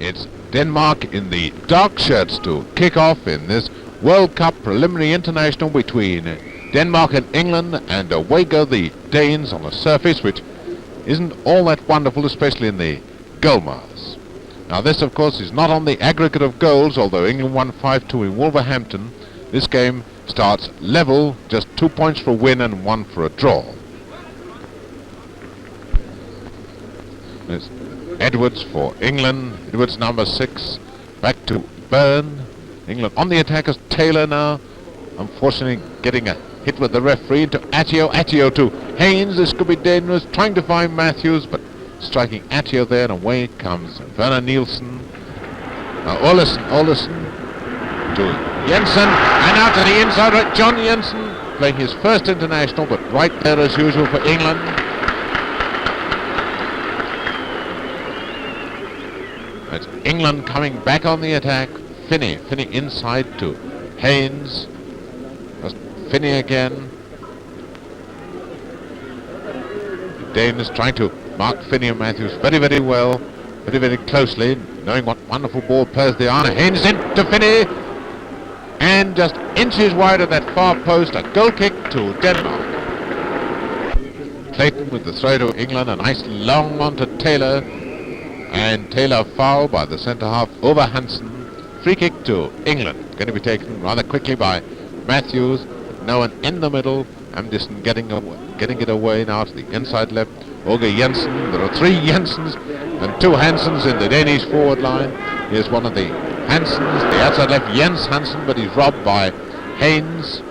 It's Denmark in the dark shirts to kick off in this World Cup preliminary international between Denmark and England, and away go the Danes on a surface which isn't all that wonderful, especially in the goal marks. Now this of course is not on the aggregate of goals, although England won 5-2 in Wolverhampton. This game starts level, just 2 points for a win and 1 for a draw. It's Edwards for England. Edwards number 6, back to Byrne. England on the attack as Taylor now, unfortunately getting a hit with the referee. Into Attio to Haynes. This could be dangerous, trying to find Matthews, but striking Attio there, and away comes Werner Nielsen. Now Olesen to Jensen, and out to the inside, right, John Jensen playing his first international, but right there as usual for England. It's England coming back on the attack. Finney inside to Haynes. Just Finney again. The Danes trying to mark Finney and Matthews very, very well, very, very closely, knowing what wonderful ball players they are. Haynes into Finney, and just inches wide of that far post, a goal kick to Denmark. Clayton with the throw to England, a nice long one to Taylor, and Taylor foul by the centre half over Hansen. Free kick to England, going to be taken rather quickly by Matthews. No one in the middle. Anderson getting it away now to the inside left. Åge Jensen. There are 3 Jensens and 2 Hansens in the Danish forward line. Here's one of the Hansens, the outside left, Jens Hansen, but he's robbed by Haynes.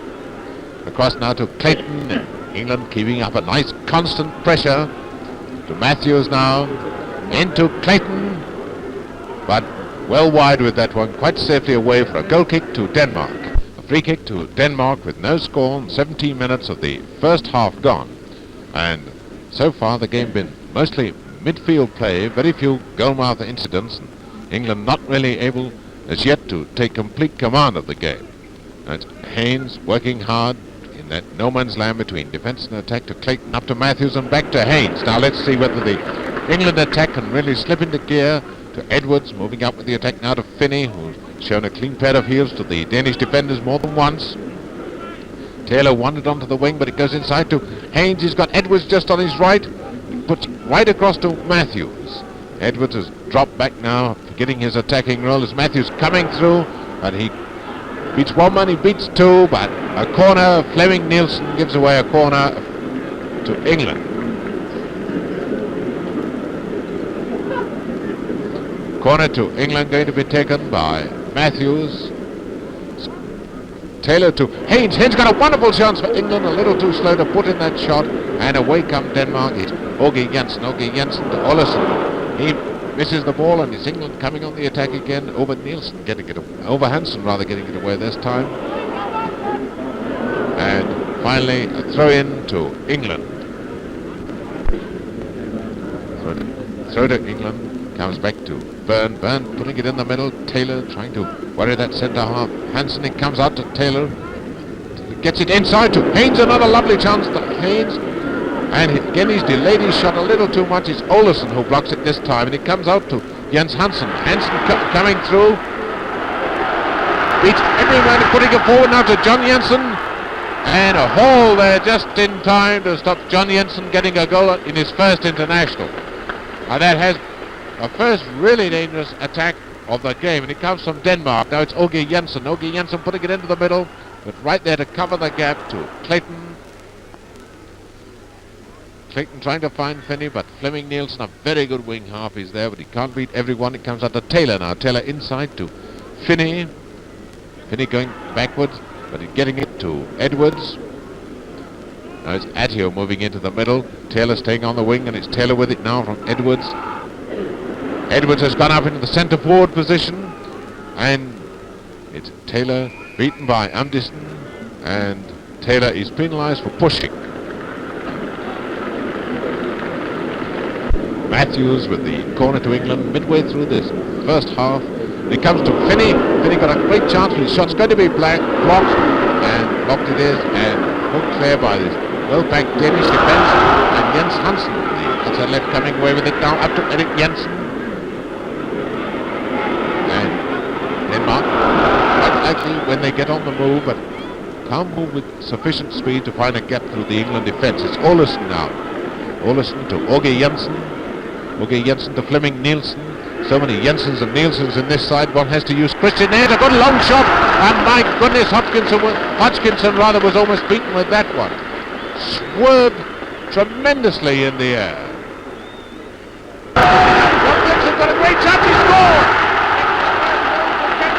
Across now to Clayton. England keeping up a nice constant pressure. To Matthews now. Into Clayton. But well wide with that one, quite safely away for a goal kick to Denmark. A free kick to Denmark with no score, 17 minutes of the first half gone. And so far the game been mostly midfield play, very few goalmouth incidents, and England not really able as yet to take complete command of the game. And Haynes working hard in that no man's land between defence and attack to Clayton, up to Matthews and back to Haynes. Now let's see whether the England attack can really slip into gear. To Edwards, moving up with the attack now to Finney, who's shown a clean pair of heels to the Danish defenders more than once. Taylor wandered onto the wing, but it goes inside to Haynes. He's got Edwards just on his right. He puts right across to Matthews. Edwards has dropped back now, getting his attacking role as Matthews coming through, and he beats one man, he beats 2, but a corner. Fleming Nielsen gives away a corner to England. Corner to England, going to be taken by Matthews. Taylor to Haynes. Haynes got a wonderful chance for England, a little too slow to put in that shot, and away come Denmark. It's Åge Jensen to Olesen. He misses the ball, and it's England coming on the attack again. Over Nielsen getting it, over Hansen rather, getting it away this time. And finally a throw in to England. Throw to England. Comes back to Byrne putting it in the middle. Taylor trying to worry that centre half. Hansen, it comes out to Taylor. Gets it inside to Haynes, another lovely chance to Haynes. And again he's delayed his shot a little too much. It's Olesen who blocks it this time, and it comes out to Jens Hansen. Hansen coming through. Beats everyone, putting it forward now to John Jensen. And a haul there just in time to stop John Jensen getting a goal in his first international. And that has a first really dangerous attack of the game, and it comes from Denmark. Now it's Åge Jensen. Åge Jensen putting it into the middle, but right there to cover the gap to Clayton. Clayton trying to find Finney, but Fleming Nielsen, a very good wing half, is there, but he can't beat everyone. It comes out to Taylor now. Taylor inside to Finney. Finney going backwards, but he's getting it to Edwards. Now it's Attio moving into the middle. Taylor staying on the wing, and it's Taylor with it now from Edwards. Edwards has gone up into the centre forward position, and it's Taylor beaten by Anderson, and Taylor is penalised for pushing. Matthews with the corner to England midway through this first half. It comes to Finney. Finney got a great chance, but his shot's going to be blocked, and blocked it is, and hooked clear by this well-packed Danish defence, and Jens Hansen, the outside left, coming away with it now up to Erik Jensen. Denmark, quite likely when they get on the move, but can't move with sufficient speed to find a gap through the England defence. It's Olesen now. Olesen to Åge Jensen. Åge Jensen to Flemming Nielsen. So many Jensens and Nielsens in this side. One has to use Christian. There's a good long shot, and my goodness, Hodgkinson was almost beaten with that one. Swerved tremendously in the air. Hodgkinson got a great shot. He scored. And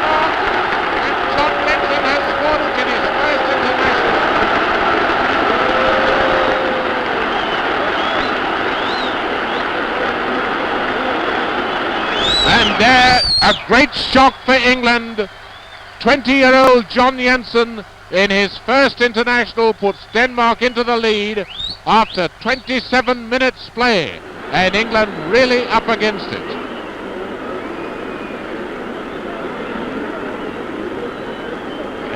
John Lenson has scored it in his first international. And there, a great shock for England. 20-year-old John Jensen, in his first international, puts Denmark into the lead after 27 minutes play, and England really up against it.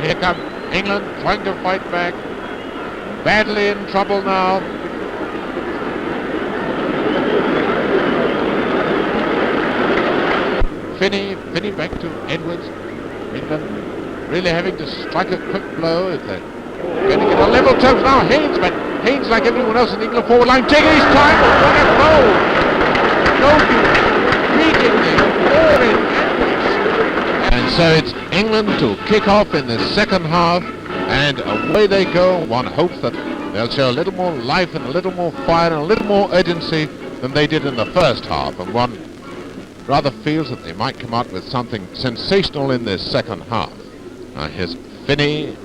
Here comes England trying to fight back, badly in trouble now. Finney back to Edwards. England really having to strike a quick blow if they're going to get a level terms now. Haynes, but Haynes, like everyone else in the England forward line, taking his time. What a goal! Beating the ball in Edwards. And so it's England to kick off in the second half, and away they go. One hopes that they'll show a little more life and a little more fire and a little more urgency than they did in the first half, and one rather feels that they might come out with something sensational in this second half. Here's Finney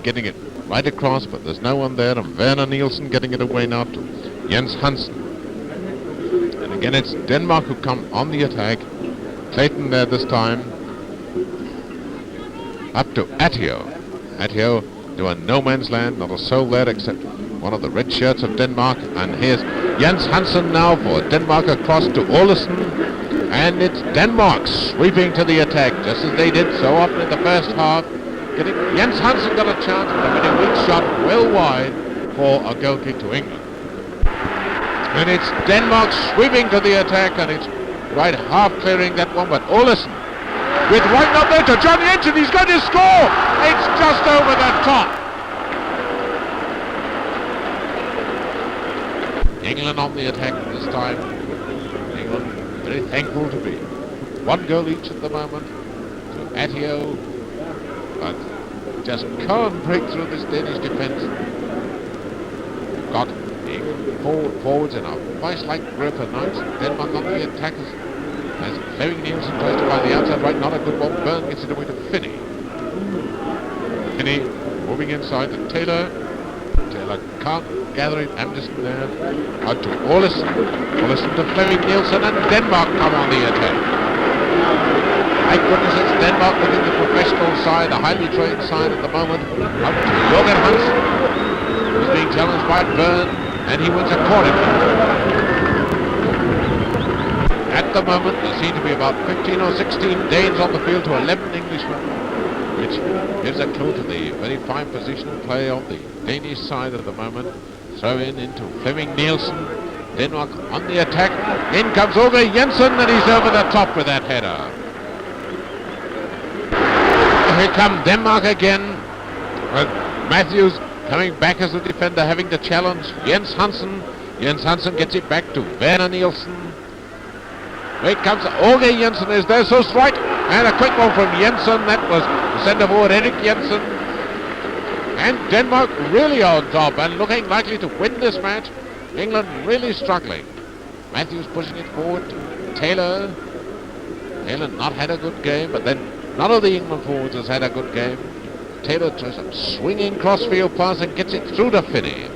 getting it right across, but there's no one there, and Werner Nielsen getting it away now to Jens Hansen. And again it's Denmark who come on the attack. Clayton there this time. Up to Attio. Attio doing no man's land, not a soul there except one of the red shirts of Denmark. And here's Jens Hansen now for Denmark across to Olesen, and it's Denmark sweeping to the attack just as they did so often in the first half. Jens Hansen got a chance, but a very weak shot well wide for a goal kick to England. And it's Denmark sweeping to the attack, and it's right half clearing that one, but Olesen with right up there to John Jensen. He's going to score. It's just over the top. England on the attack this time. England very thankful to be one goal each at the moment to Attio, but just can't break through this Danish defence. Got England forwards in a vice-like grip, and now it's Denmark on the attack as Flemming Nielsen tries to find the outside right. Not a good one. Byrne gets it away to Finney. Finney moving inside to Taylor. Taylor can't gather it. Anderson there. Out to Olesen. Olesen to Flemming Nielsen, and Denmark come on the attack. My goodness, it's Denmark looking the professional side, the highly trained side at the moment. Out to Jørgen Hansen, who's being challenged by Byrne, and he wins accordingly. At the moment, there seem to be about 15 or 16 Danes on the field to 11 Englishmen, which gives a clue to the very fine positional play of the Danish side at the moment. Throw into Flemming Nielsen. Denmark on the attack. In comes Åge Jensen, and he's over the top with that header. Here come Denmark again, with Matthews coming back as a defender, having to challenge Jens Hansen. Jens Hansen gets it back to Werner Nielsen. Here comes Åge Jensen, is there, so strike, and a quick one from Jensen. That was the centre forward Erik Jensen. And Denmark really on top and looking likely to win this match. England really struggling. Matthews pushing it forward to Taylor. Taylor not had a good game, but then none of the England forwards has had a good game. Taylor tries a swinging crossfield pass and gets it through to Finney.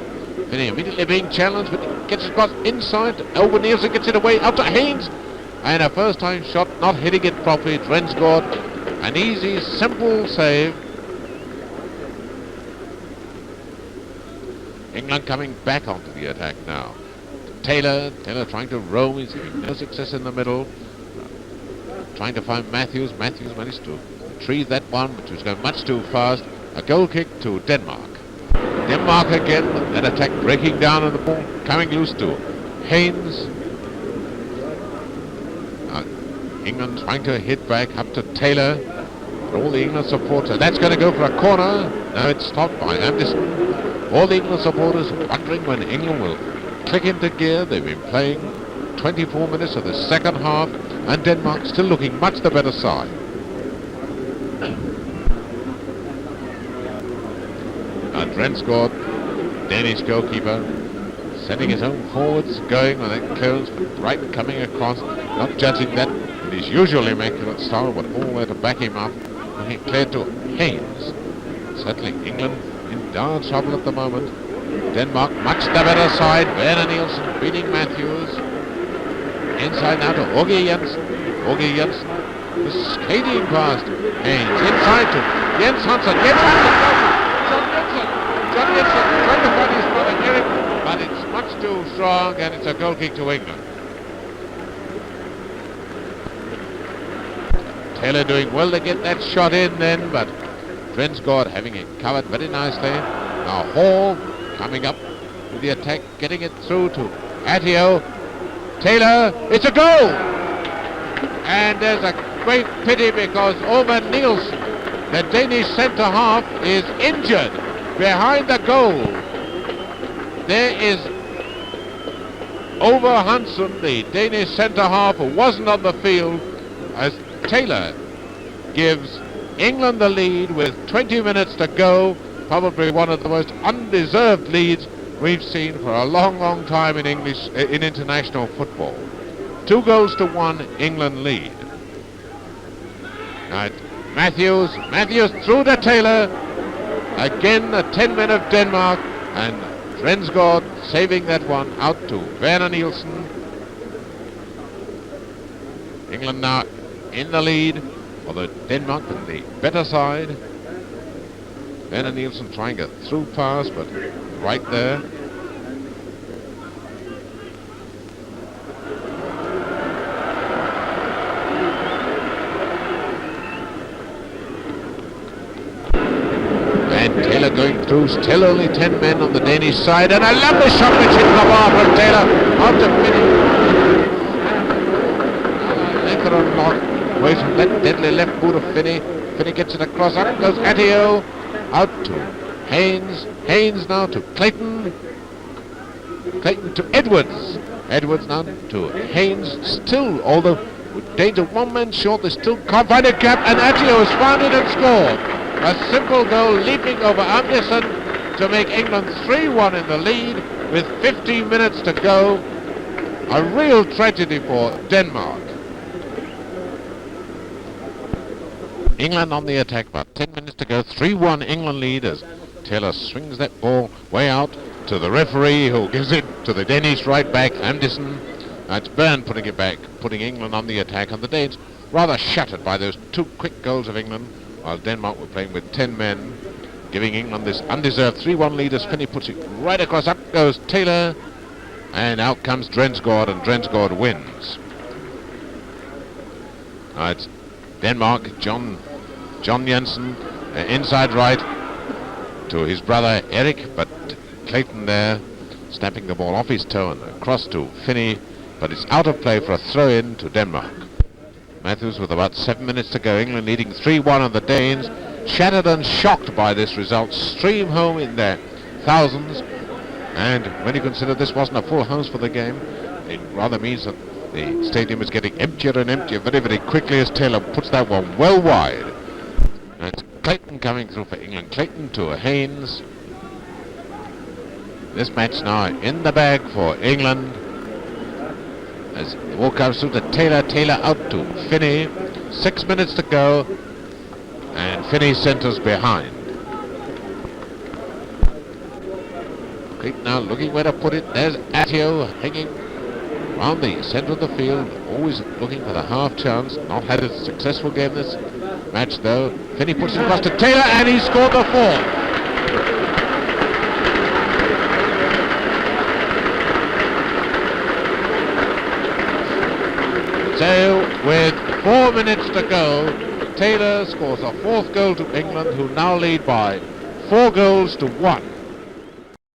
Finney immediately being challenged, but he gets it across inside. Elwood Nielsen gets it away out to Haynes. And a first time shot, not hitting it properly. Drensgaard, an easy, simple save. England coming back onto the attack now. Taylor trying to roam. He's having no success in the middle. Trying to find Matthews. Matthews managed to retrieve that one, which was going much too fast. A goal kick to Denmark. Denmark again, that attack breaking down and the ball coming loose to Haynes. England trying to hit back up to Taylor. All the England supporters. That's going to go for a corner. No, it's stopped by Anderson. All the England supporters wondering when England will click into gear. They've been playing 24 minutes of the second half, and Denmark still looking much the better side. And Rensgaard, Danish goalkeeper, setting his own forwards, going with that close, right coming across, not judging that in his usual immaculate style, but all there to back him up. And he cleared to Haynes. Certainly England in dire trouble at the moment. Denmark much the better side. Werner Nielsen beating Matthews. Inside now to Åge Jensen. Åge Jensen is skating past Haynes. Inside to Jens Hansen. Jens Hansen! John Jensen trying to find his brother Erik, but it's much too strong, and it's a goal kick to England. Taylor doing well to get that shot in then, but Rensgaard having it covered very nicely. Now Hall coming up with the attack, getting it through to Attio. Taylor, it's a goal! And there's a great pity because Ove Nielsen, the Danish centre-half, is injured behind the goal. There is Ove Hansen, the Danish centre-half, who wasn't on the field, as Taylor gives England the lead with 20 minutes to go. Probably one of the most undeserved leads we've seen for a long, long time in international football. 2-1 England lead. Right. Matthews through to Taylor. Again the 10 men of Denmark, and Rensgaard saving that one out to Werner Nielsen. England now in the lead, although Denmark with the better side. Werner Nielsen trying a through pass, but right there. And Taylor going through, still only 10 men on the Danish side, and a lovely shot which hit the bar from Taylor out to Finney. Left or not. Away from that deadly left boot of Finney. Finney gets it across, up goes Attio. Out to Haynes. Haynes now to Clayton. Clayton to Edwards. Edwards now to Haynes. Still, although with danger, one man short, they still can't find a gap, and Attio has found it and scored. A simple goal leaping over Anderson to make England 3-1 in the lead with 15 minutes to go. A real tragedy for Denmark. England on the attack, about 10 minutes to go. 3-1 England lead as Taylor swings that ball way out to the referee, who gives it to the Danish right back, Anderson. It's Byrne putting it back, putting England on the attack, and the Danes rather shattered by those 2 quick goals of England, while Denmark were playing with 10 men, giving England this undeserved 3-1 lead as Finney puts it right across. Up goes Taylor, and out comes Rensgaard, and Rensgaard wins. It's Denmark, John Jensen, inside right to his brother Erik, but Clayton there snapping the ball off his toe and across to Finney, but it's out of play for a throw-in to Denmark. Matthews with about 7 minutes to go. England leading 3-1 on the Danes, shattered and shocked by this result, stream home in their thousands, and when you consider this wasn't a full house for the game, it rather means that the stadium is getting emptier and emptier very, very quickly as Taylor puts that one well wide. And it's Clayton coming through for England. Clayton to Haynes. This match now in the bag for England. As the ball comes through to Taylor. Taylor out to Finney. 6 minutes to go. And Finney centres behind. Clayton now looking where to put it. There's Attio hanging around the centre of the field, always looking for the half chance. Not had a successful game this match though. Finney puts it across to Taylor, and he scored the fourth. So with 4 minutes to go, Taylor scores a 4th goal to England, who now lead by 4-1.